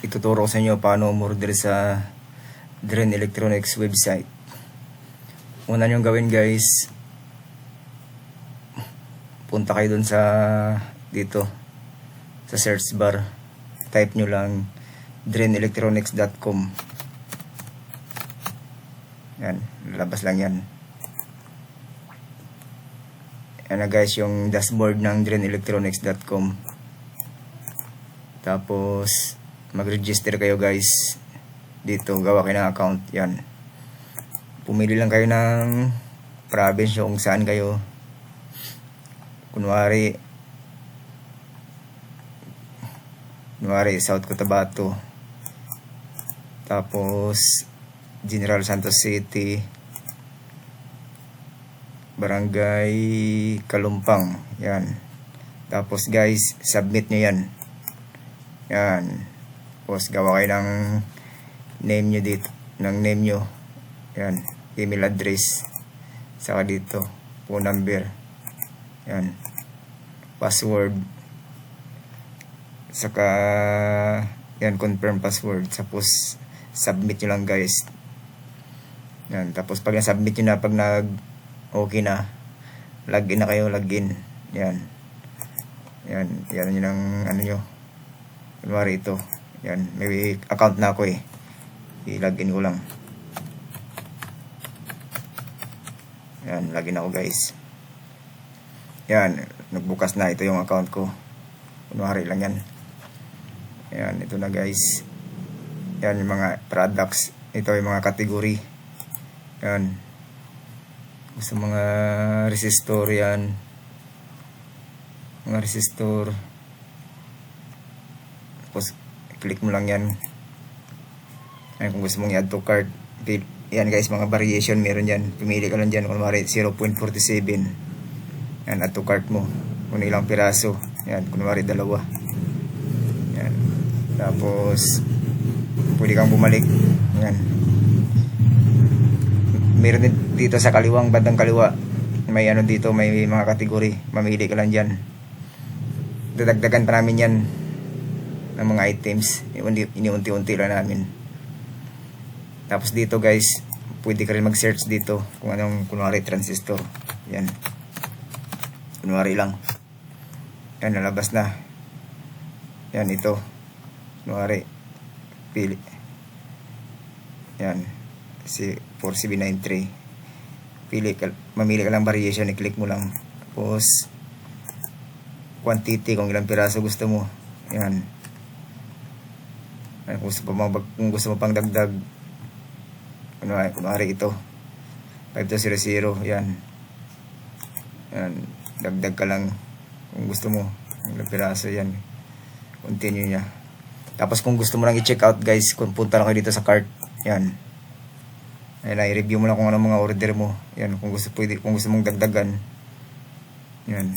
ituturo ko sa inyo paano umorder sa Dren Electronics website. Una nyo gawin guys, punta kayo dun sa dito sa search bar, type nyo lang drenelectronics.com. Yan, lalabas lang yan. Yan na guys yung dashboard ng drenelectronics.com. Tapos mag-register kayo guys dito, gawa kayo ng account. Yan, pumili lang kayo ng province kung saan kayo. Kunwari South Cotabato, tapos General Santos City, Barangay Kalumpang. Yan, tapos guys submit nyo yan. Yan, tapos gawa kayo ng name nyo dito, ng name nyo. Yan, email address, saka dito phone number. Yan, password, saka yan, confirm password. Tapos submit nyo lang guys. Yan, tapos pag na-submit nyo na, pag nag okay na, login na kayo, login. Yan, yan yun ang ano nyo. Kunwari ito, yan, may account na ako eh, i-login ko lang. Yan, login ako guys. Yan, nagbukas na, ito yung account ko. Kunwari lang yan. Yan, ito na guys. Yan yung mga products. Ito yung mga category. Yan, gusto mga resistor yan, mga resistor. Tapos click mo lang yan. Yan, kung gusto mong i-add to cart. Yan guys, mga variation meron yan. Pumili ka lang dyan. Kunwari 0.47. Yan, add to cart mo kung ilang piraso. Yan, kunwari 2. Yan, tapos pwede kang bumalik. Yan, meron din dito sa kaliwang bandang kaliwa, may ano dito, may mga kategory. Mamili ka lang dyan. Dadagdagan pa namin yan ng mga items. Iniunti-unti lang namin. Tapos dito guys, pwede ka rin mag-search dito kung anong, kunwari transistor. Yan, kunwari lang. Yan, nalabas na. Yan, ito kunwari pili. Yan, si 4CB93. Mamili ka lang variation, i-click mo lang. Tapos quantity, kung ilang piraso gusto mo. Yan, kung gusto mo pang dagdag, kunwari ito 5200. Yan, yan, dagdag ka lang kung gusto mo ilang piraso. Yan, continue nya. Tapos kung gusto mo lang i-check out guys, kung punta lang kayo dito sa cart. Yan, ayun, i-review mo lang kung ano mga order mo. Yan, kung gusto, pwede, kung gusto mong dagdagan. Yan,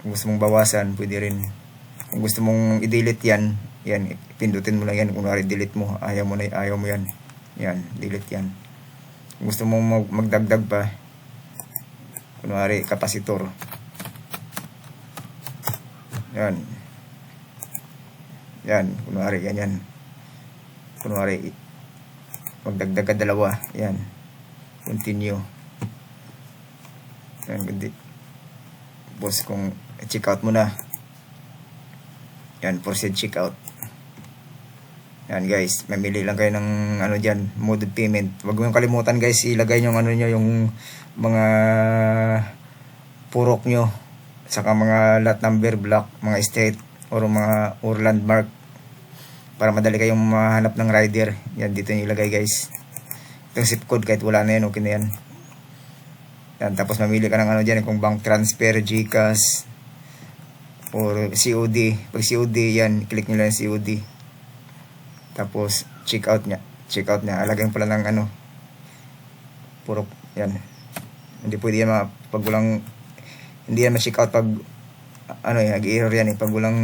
kung gusto mong bawasan, pwede rin. Kung gusto mong i-delete yan, yan, pindutin mo lang yan. Kung delete mo, ayaw mo na, ayaw mo yan. Yan, delete yan. Kung gusto mong magdagdag pa, kunwari kapasitor. Yan, yan, kunwari ganyan. Kunwari magdagdag ka 2. Yan, continue. Yan, ganda. Tapos kung check out mo na, yan, proceed check out. Yan guys, mamili lang kayo ng ano dyan, mode of payment. Huwag mo yung kalimutan guys, ilagay nyo ano nyo, yung mga purok nyo, saka mga lot number, block, mga state, or mga landmark, para madali kayong mahanap ng rider. Yan, dito nyo ilagay guys. Itong zip code, kahit wala na yan, okay na yan. Yan, tapos mamili ka ng ano dyan, kung bank transfer, GCash, or COD. Pag COD, yan, click nyo lang yung COD. Tapos check out nya. Alagyan pala ng ano, purok. Yan, hindi pwede yan pag walang, hindi yan ma-check out pag ano, nag-error yan pag walang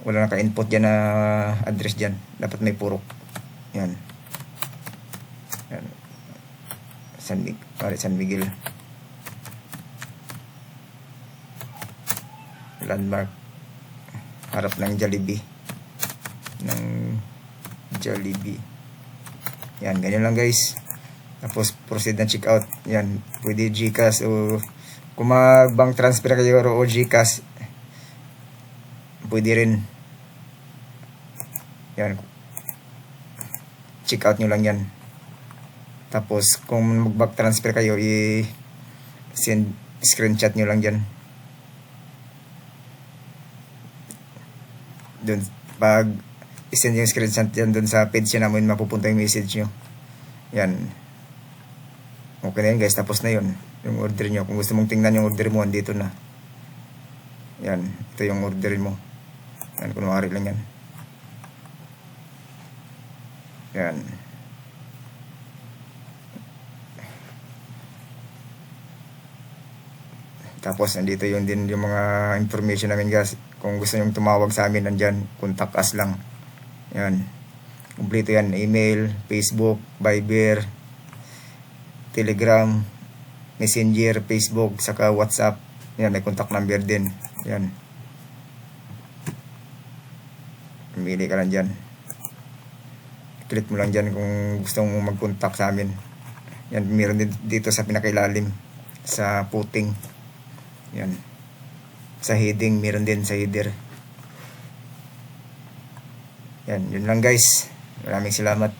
naka-input dyan na address dyan. Dapat may purok. Yan, yan. San Miguel landmark. harap ng Jollibee. Yan, ganyan lang guys. Tapos proceed na check out. Yan, pwede GCash o kung bank transfer kayo o GCash, pwede rin. Yan, check out nyo lang yan. Tapos kung mag-bank transfer kayo, i-send screenshot nyo lang dyan. Dun, pag i-send yung screenshot dyan dun sa page namin, mapupunta yung message nyo. Yan. Okay na yun guys, tapos na yun. Yung order nyo. Kung gusto mong tingnan yung order mo, andito na. Yan. Ito yung order mo. Yan, kunwari lang yan. Yan. Tapos nandito yung din yung mga information namin guys. Kung gusto nyo tumawag sa amin, nandyan. Contact us lang. Yan. Kompleto yan. Email, Facebook, Viber, Telegram, Messenger, Facebook, saka WhatsApp. Yan, may contact number din. Yan. Pumili ka lang dyan. Click mo lang dyan kung gusto mong mag-contact sa amin. Yan, meron din dito sa pinakailalim. Sa footing. Yan. Sa heading, meron din sa header. Yan, yun lang guys. Maraming salamat.